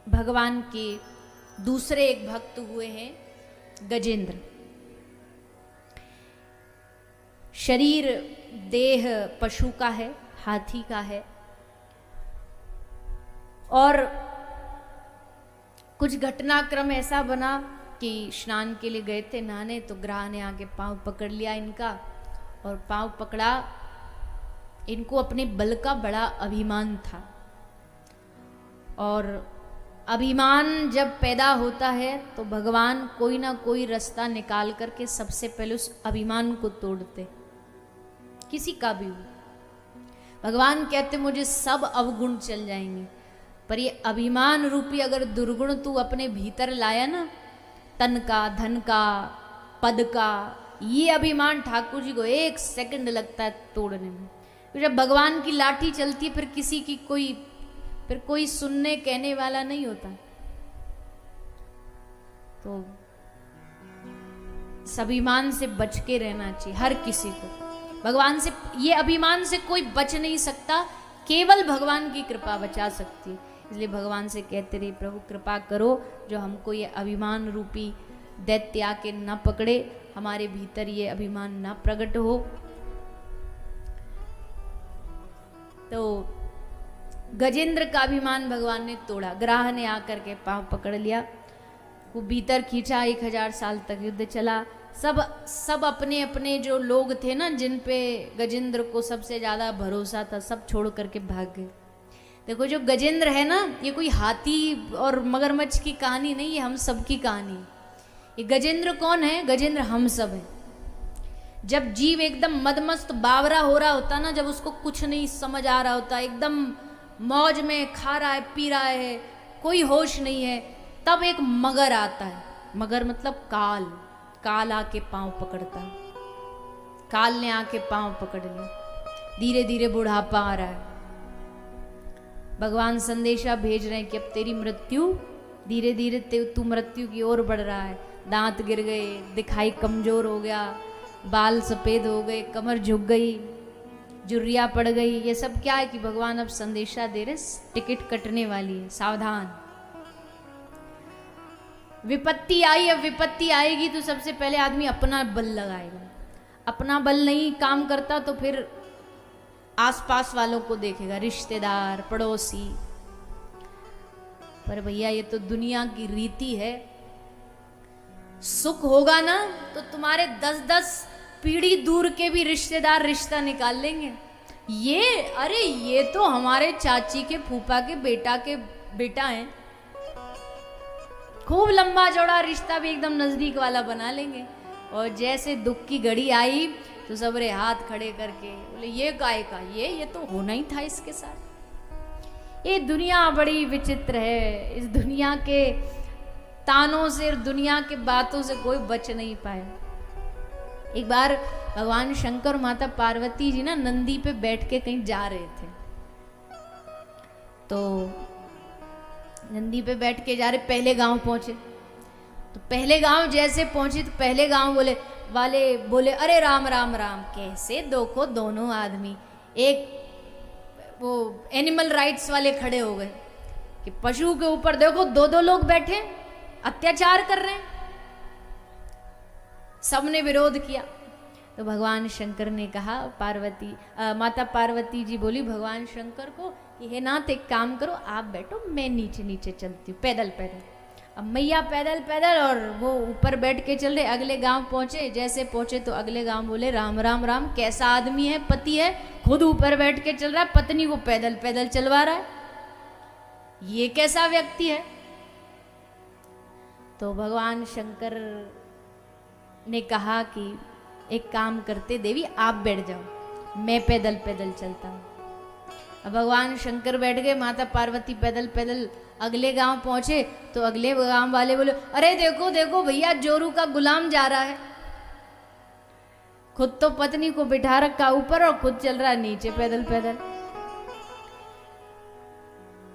भगवान के दूसरे एक भक्त हुए हैं गजेंद्र। शरीर देह पशु का है, हाथी का है, और कुछ घटनाक्रम ऐसा बना कि स्नान के लिए गए थे नहाने, तो ग्राह ने आके पांव पकड़ लिया इनका, और पांव पकड़ा। इनको अपने बल का बड़ा अभिमान था, और अभिमान जब पैदा होता है तो भगवान कोई ना कोई रास्ता निकाल करके सबसे पहले उस अभिमान को तोड़ते, किसी का भी हो। भगवान कहते मुझे सब अवगुण चल जाएंगे, पर ये अभिमान रूपी अगर दुर्गुण तू अपने भीतर लाया ना, तन का, धन का, पद का, ये अभिमान ठाकुर जी को 1 सेकंड लगता है तोड़ने में। तो जब भगवान की लाठी चलती है, फिर किसी की फिर कोई सुनने कहने वाला नहीं होता। तो इस अभिमान से बच के रहना चाहिए हर किसी को। भगवान से, ये अभिमान से कोई बच नहीं सकता, केवल भगवान की कृपा बचा सकती है। इसलिए भगवान से कहते रहे प्रभु कृपा करो, जो हमको ये अभिमान रूपी दैत्य आके न पकड़े, हमारे भीतर ये अभिमान न प्रकट हो। तो गजेंद्र का अभिमान भगवान ने तोड़ा, ग्राह ने आकर के पांव पकड़ लिया, वो भीतर खींचा। 1000 साल तक युद्ध चला। सब अपने अपने जो लोग थे ना, जिन पे गजेंद्र को सबसे ज्यादा भरोसा था, सब छोड़ करके भाग गए। देखो जो गजेंद्र है ना, ये कोई हाथी और मगरमच्छ की कहानी नहीं, ये हम सब की कहानी है। ये गजेंद्र कौन है? गजेंद्र हम सब है। जब जीव एकदम मदमस्त बावरा हो रहा होता ना, जब उसको कुछ नहीं समझ आ रहा होता, एकदम मौज में खा रहा है, पी रहा है, कोई होश नहीं है, तब एक मगर आता है। मगर मतलब काल। काल आके पांव पकड़ता है। काल ने आके पांव पकड़ लिया। धीरे धीरे बुढ़ापा आ रहा है। भगवान संदेशा भेज रहे हैं कि अब तेरी मृत्यु, धीरे धीरे तू मृत्यु की ओर बढ़ रहा है। दांत गिर गए, दिखाई कमजोर हो गया, बाल सफेद हो गए, कमर झुक गई, जुर्रिया पड़ गई। ये सब क्या है कि भगवान अब संदेशा दे रहे, टिकट कटने वाली है, सावधान। विपत्ति आई, अब विपत्ति आएगी तो सबसे पहले आदमी अपना बल लगाएगा। अपना बल नहीं काम करता तो फिर आसपास वालों को देखेगा, रिश्तेदार, पड़ोसी। पर भैया ये तो दुनिया की रीति है। सुख होगा ना तो तुम्हारे 10-10 पीढ़ी दूर के भी रिश्तेदार रिश्ता निकाल लेंगे। अरे ये तो हमारे चाची के फूफा के बेटा हैं, खूब लंबा चौड़ा रिश्ता भी एकदम नजदीक वाला बना लेंगे। और जैसे दुख की घड़ी आई तो सबरे हाथ खड़े करके बोले ये काय का, ये तो होना ही था इसके साथ। ये दुनिया बड़ी विचित्र है। इस दुनिया के तानों से, दुनिया के बातों से कोई बच नहीं पाए। एक बार भगवान शंकर और माता पार्वती जी ना नंदी पे बैठ के कहीं जा रहे थे। तो नंदी पे बैठ के जा रहे, पहले गांव पहुंचे। तो पहले गांव जैसे पहुंचे तो पहले गांव वाले बोले अरे राम राम राम। कैसे देखो दोनों आदमी, एक वो एनिमल राइट्स वाले खड़े हो गए कि पशु के ऊपर देखो 2-2 लोग बैठे अत्याचार कर रहे हैं। सबने विरोध किया। तो भगवान शंकर ने कहा, माता पार्वती जी बोली भगवान शंकर को कि हे नाथ एक काम करो, आप बैठो, मैं नीचे नीचे चलती हूँ पैदल पैदल। अब मैया पैदल पैदल और वो ऊपर बैठ के चल रहे। अगले गांव पहुंचे, जैसे पहुंचे तो अगले गांव बोले राम राम राम। कैसा आदमी है, पति है, खुद ऊपर बैठ के चल रहा है, पत्नी को पैदल पैदल चलवा रहा है, ये कैसा व्यक्ति है। तो भगवान शंकर ने कहा कि एक काम करते देवी, आप बैठ जाओ, मैं पैदल पैदल चलता हूँ। अब भगवान शंकर बैठ गए, माता पार्वती पैदल पैदल अगले गांव पहुंचे। तो अगले गांव वाले बोले अरे देखो देखो भैया, जोरू का गुलाम जा रहा है, खुद तो पत्नी को बिठा रखा ऊपर और खुद चल रहा है नीचे पैदल पैदल।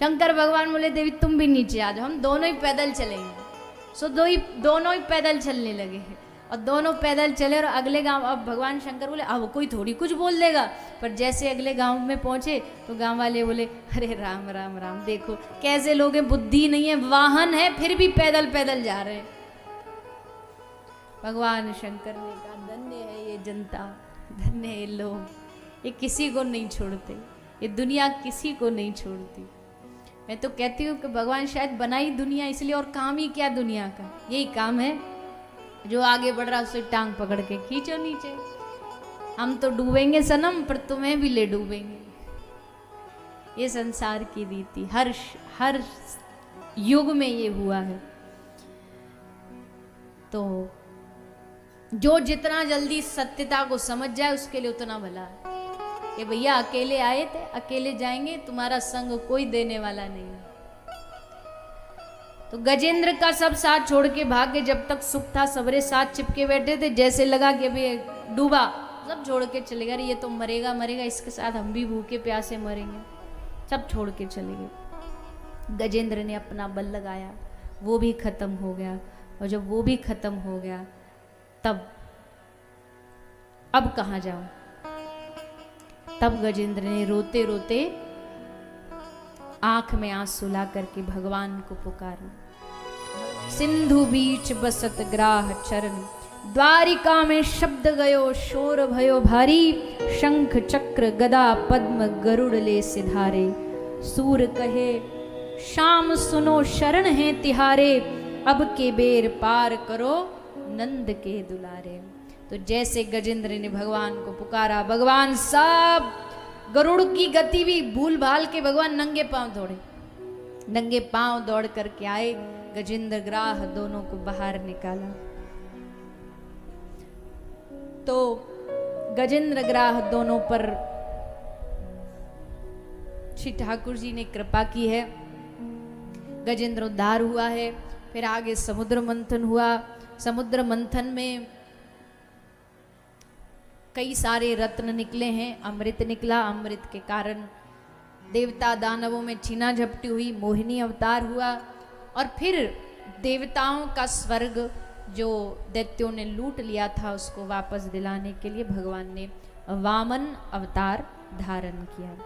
शंकर भगवान बोले देवी तुम भी नीचे आ जाओ, हम दोनों ही पैदल चलेंगे। सो दोनों ही पैदल चलने लगे। और दोनों पैदल चले और अगले गांव, अब भगवान शंकर बोले अब कोई थोड़ी कुछ बोल देगा, पर जैसे अगले गांव में पहुंचे तो गांव वाले बोले अरे राम राम राम, देखो कैसे लोग हैं, बुद्धि नहीं है, वाहन है फिर भी पैदल पैदल जा रहे हैं। भगवान शंकर ने कहा धन्य है ये जनता, धन्य है ये लोग, ये किसी को नहीं छोड़ते, ये दुनिया किसी को नहीं छोड़ती। मैं तो कहती हूँ कि भगवान शायद बनाई दुनिया इसलिए, और काम ही क्या दुनिया का, यही काम है, जो आगे बढ़ रहा उसे टांग पकड़ के खींचो नीचे। हम तो डूबेंगे सनम, पर तुम्हें भी ले डूबेंगे। ये संसार की रीति हर युग में ये हुआ है। तो जो जितना जल्दी सत्यता को समझ जाए उसके लिए उतना भला है। कि भैया अकेले आए थे, अकेले जाएंगे, तुम्हारा संग कोई देने वाला नहीं है। तो गजेंद्र का सब साथ छोड़ के भाग के, जब तक सुख था सबरे साथ चिपके बैठे थे, जैसे लगा कि अभी डूबा सब छोड़ के चले गए, ये तो मरेगा मरेगा, इसके साथ हम भी भूखे प्यासे मरेंगे, सब छोड़ के चले गए। गजेंद्र ने अपना बल लगाया, वो भी खत्म हो गया, और जब वो भी खत्म हो गया तब अब कहाँ जाऊं, तब गजेंद्र ने रोते रोते आंख में आंसू ला करके भगवान को पुकारा। सिंधु बीच बसत ग्राह चरण, द्वारिका में शब्द गयो शोर भयो भारी, शंख चक्र गदा पद्म गरुड़ ले सिधारे, सूर कहे शाम सुनो शरण है तिहारे, अब के बेर पार करो नंद के दुलारे। तो जैसे गजेंद्र ने भगवान को पुकारा, भगवान सब गरुड़ की गति भी भूल भाल के भगवान नंगे पांव दौड़े, नंगे पांव दौड़ करके आए, गजेंद्र ग्राह दोनों को बाहर निकाला। तो गजेंद्र ग्राह दोनों पर श्री ठाकुर जी ने कृपा की है, गजेंद्र उद्धार हुआ है। फिर आगे समुद्र मंथन हुआ, समुद्र मंथन में कई सारे रत्न निकले हैं, अमृत निकला, अमृत के कारण देवता दानवों में छीना झपटी हुई, मोहिनी अवतार हुआ, और फिर देवताओं का स्वर्ग जो दैत्यों ने लूट लिया था उसको वापस दिलाने के लिए भगवान ने वामन अवतार धारण किया।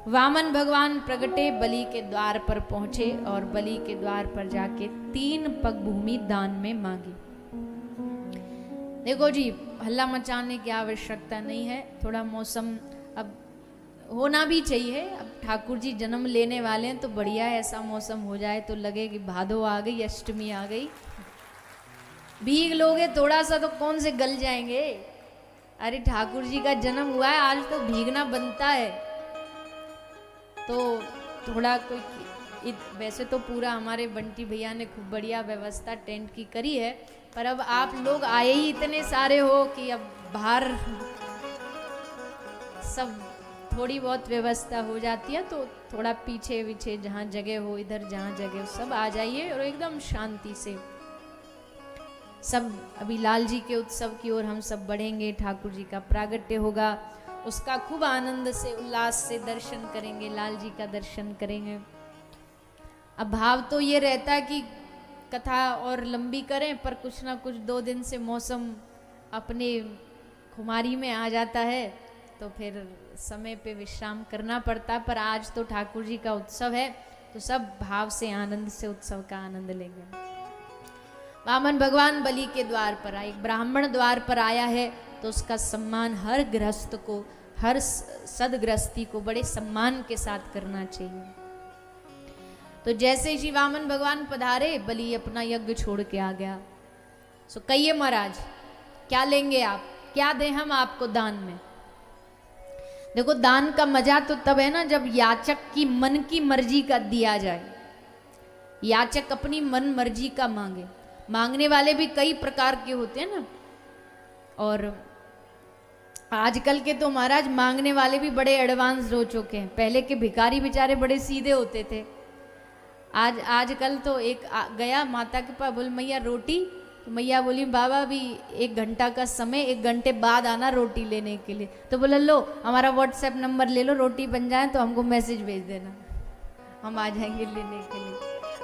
वामन भगवान प्रगटे, बलि के द्वार पर पहुंचे और बलि के द्वार पर जाके 3 पग भूमि दान में मांगी। देखो जी, हल्ला मचाने की आवश्यकता नहीं है, थोड़ा मौसम अब होना भी चाहिए। अब ठाकुर जी जन्म लेने वाले हैं तो बढ़िया है, ऐसा मौसम हो जाए तो लगे कि भादो आ गई, अष्टमी आ गई। भीग लोगे थोड़ा सा तो कौन से गल जाएंगे। अरे ठाकुर जी का जन्म हुआ है, आज तो भीगना बनता है। तो थोड़ा कोई, वैसे तो पूरा हमारे बंटी भैया ने खूब बढ़िया व्यवस्था टेंट की करी है, पर अब आप लोग आए ही इतने सारे हो कि अब बाहर सब थोड़ी बहुत व्यवस्था हो जाती है, तो थोड़ा पीछे पीछे जहाँ जगह हो, इधर जहाँ जगह हो, सब आ जाइए और एकदम शांति से सब। अभी लाल जी के उत्सव की ओर हम सब बढ़ेंगे, ठाकुर जी का प्रागट्य होगा, उसका खूब आनंद से उल्लास से दर्शन करेंगे, लाल जी का दर्शन करेंगे। अब भाव तो ये रहता है कि कथा और लंबी करें, पर कुछ ना कुछ 2 दिन से मौसम अपने खुमारी में आ जाता है, तो फिर समय पे विश्राम करना पड़ता। पर आज तो ठाकुर जी का उत्सव है, तो सब भाव से आनंद से उत्सव का आनंद लेंगे। वामन भगवान बलि के द्वार पर आए, एक ब्राह्मण द्वार पर आया है तो उसका सम्मान हर गृहस्थ को, हर सदगृहस्थी को बड़े सम्मान के साथ करना चाहिए। तो जैसे श्री वामन भगवान पधारे, बलि अपना यज्ञ छोड़ के आ गया। सो कहिए महाराज क्या लेंगे आप, क्या दें हम आपको दान में। देखो दान का मजा तो तब है ना जब याचक की मन की मर्जी का दिया जाए, याचक अपनी मन मर्जी का मांगे। मांगने वाले भी कई प्रकार के होते हैं ना, और आजकल के तो महाराज मांगने वाले भी बड़े एडवांस हो चुके हैं। पहले के भिखारी बेचारे बड़े सीधे होते थे, आजकल तो एक गया माता के पास, बोल मैया रोटी, तो मैया बोली बाबा भी 1 घंटा का समय, 1 घंटे बाद आना रोटी लेने के लिए। तो बोला लो हमारा व्हाट्सएप नंबर ले लो, रोटी बन जाए तो हमको मैसेज भेज देना, हम आ जाएंगे लेने के लिए।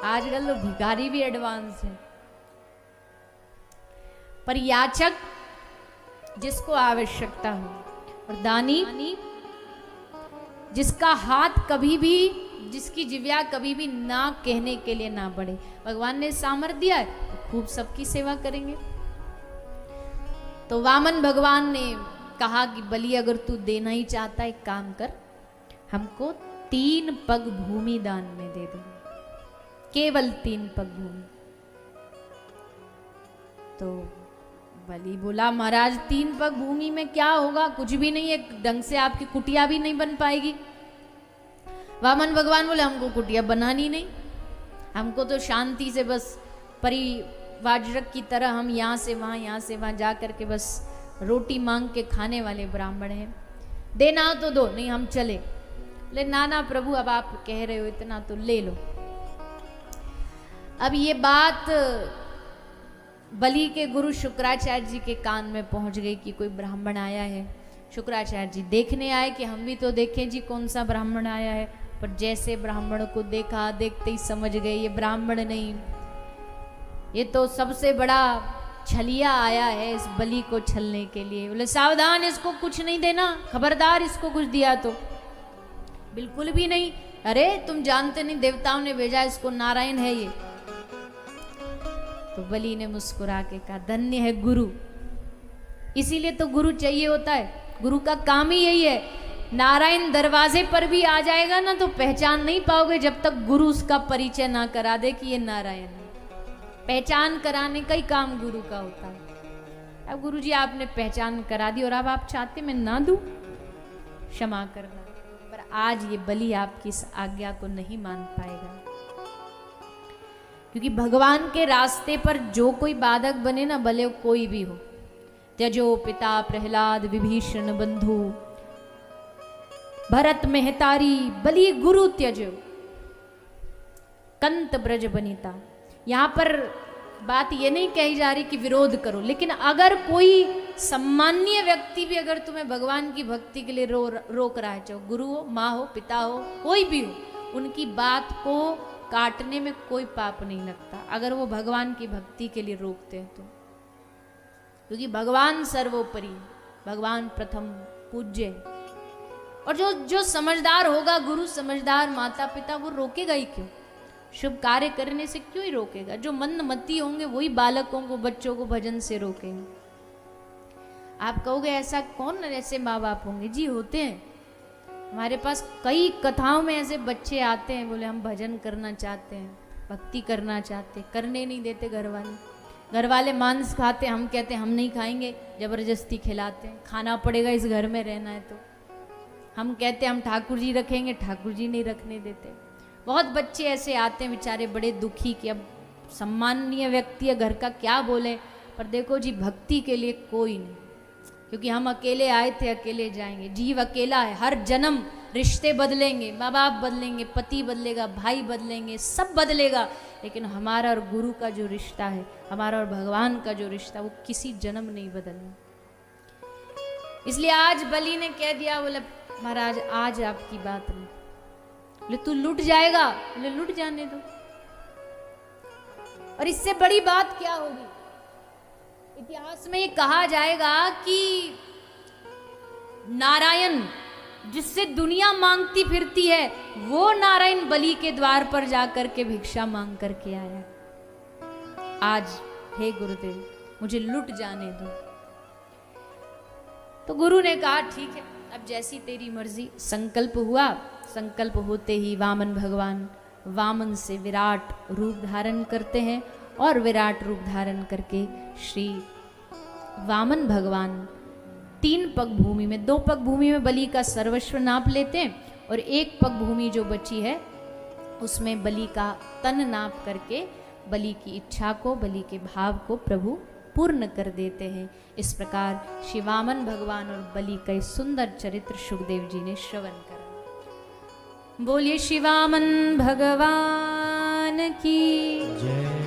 आजकल तो भिखारी भी एडवांस है। पर याचक जिसको आवश्यकता हो, और दानी जिसका हाथ कभी भी, जिसकी जिव्या कभी भी ना कहने के लिए ना बढ़े। भगवान ने सामर्थ्य दिया है तो खूब सबकी सेवा करेंगे। तो वामन भगवान ने कहा कि बलि अगर तू देना ही चाहता है, एक काम कर, हमको 3 पग भूमि दान में दे दो, केवल 3 पग भूमि। तो बलि बोला महाराज 3 पग भूमि में क्या होगा, कुछ भी नहीं, एक ढंग से आपकी कुटिया भी नहीं बन पाएगी। वामन भगवान बोले हमको कुटिया बनानी नहीं, हमको तो शांति से बस परिवाजक की तरह हम यहाँ से वहाँ जा करके बस रोटी मांग के खाने वाले ब्राह्मण हैं, देना हो तो दो, नहीं हम चले। ले ना प्रभु अब आप कह रहे हो इतना तो ले लो। अब ये बात बलि के गुरु शुक्राचार्य जी के कान में पहुंच गई कि कोई ब्राह्मण आया है। शुक्राचार्य जी देखने आए कि हम भी तो देखें जी कौन सा ब्राह्मण आया है, पर जैसे ब्राह्मण को देखा, देखते ही समझ गए ये ब्राह्मण नहीं, ये तो सबसे बड़ा छलिया आया है इस बलि को छलने के लिए। बोले सावधान, इसको कुछ नहीं देना, खबरदार इसको कुछ दिया तो। बिल्कुल भी नहीं, अरे तुम जानते नहीं देवताओं ने भेजा, इसको नारायण है ये। तो बलि ने मुस्कुरा के कहा धन्य है गुरु, इसीलिए तो गुरु चाहिए होता है, गुरु का काम ही यही है। नारायण दरवाजे पर भी आ जाएगा ना तो पहचान नहीं पाओगे जब तक गुरु उसका परिचय ना करा दे कि ये नारायण है। पहचान कराने का ही काम गुरु का होता है। अब गुरु जी आपने पहचान करा दी और अब आप चाहते मैं ना दूं, क्षमा करना, पर आज ये बलि आपकी इस आज्ञा को नहीं मान पाएगा, क्योंकि भगवान के रास्ते पर जो कोई बाधक बने ना, भले कोई भी हो, त्यजो पिता प्रहलाद विभीषण बंधु भरत मेहतारी बलि गुरु त्यजो कंत ब्रज बनिता। यहां पर बात ये नहीं कही जा रही कि विरोध करो, लेकिन अगर कोई सम्माननीय व्यक्ति भी अगर तुम्हें भगवान की भक्ति के लिए रोक रहा है, चाहे गुरु हो, माँ हो, पिता हो, कोई भी हो, उनकी बात को काटने में कोई पाप नहीं लगता अगर वो भगवान की भक्ति के लिए रोकते हैं तो। क्योंकि भगवान सर्वोपरि, भगवान प्रथम पूज्य, और जो समझदार होगा, गुरु समझदार, माता पिता, वो रोकेगा ही क्यों? शुभ कार्य करने से क्यों ही रोकेगा? जो मंदमती होंगे वही बालकों को, बच्चों को भजन से रोकेंगे। आप कहोगे ऐसा कौन ऐसे माँ बाप होंगे? जी होते हैं, हमारे पास कई कथाओं में ऐसे बच्चे आते हैं, बोले हम भजन करना चाहते हैं, भक्ति करना चाहते, करने नहीं देते घर वाले। घर वाले मांस खाते, हम कहते हम नहीं खाएंगे, जबरदस्ती खिलाते हैं, खाना पड़ेगा इस घर में रहना है तो। हम कहते हम ठाकुर जी रखेंगे, ठाकुर जी नहीं रखने देते। बहुत बच्चे ऐसे आते हैं बेचारे बड़े दुखी कि अब सम्माननीय व्यक्ति है, घर का क्या बोले, पर देखो जी भक्ति के लिए कोई नहीं, क्योंकि हम अकेले आए थे अकेले जाएंगे। जीव अकेला है, हर जन्म रिश्ते बदलेंगे, माँ बाप बदलेंगे, पति बदलेगा, भाई बदलेंगे, सब बदलेगा, लेकिन हमारा और गुरु का जो रिश्ता है, हमारा और भगवान का जो रिश्ता, वो किसी जन्म नहीं बदलना। इसलिए आज बलि ने कह दिया, बोले महाराज आज आपकी बात नहीं, बोले तू लुट जाएगा, बोले लुट जाने दो, और इससे बड़ी बात क्या होगी? इतिहास में ये कहा जाएगा कि नारायण जिससे दुनिया मांगती फिरती है, वो नारायण बलि के द्वार पर जाकर के भिक्षा मांग करके आया। आज हे गुरुदेव मुझे लुट जाने दो। तो गुरु ने कहा ठीक है, अब जैसी तेरी मर्जी। संकल्प हुआ, संकल्प होते ही वामन भगवान वामन से विराट रूप धारण करते हैं, और विराट रूप धारण करके श्री वामन भगवान 3 पग भूमि में, 2 पग भूमि में बलि का सर्वस्व नाप लेते हैं, और 1 पग भूमि जो बची है उसमें बलि का तन नाप करके बलि की इच्छा को, बलि के भाव को प्रभु पूर्ण कर देते हैं। इस प्रकार श्री वामन भगवान और बलि का सुंदर चरित्र सुखदेव जी ने श्रवण करा। बोलिए श्री वामन भगवान की जय।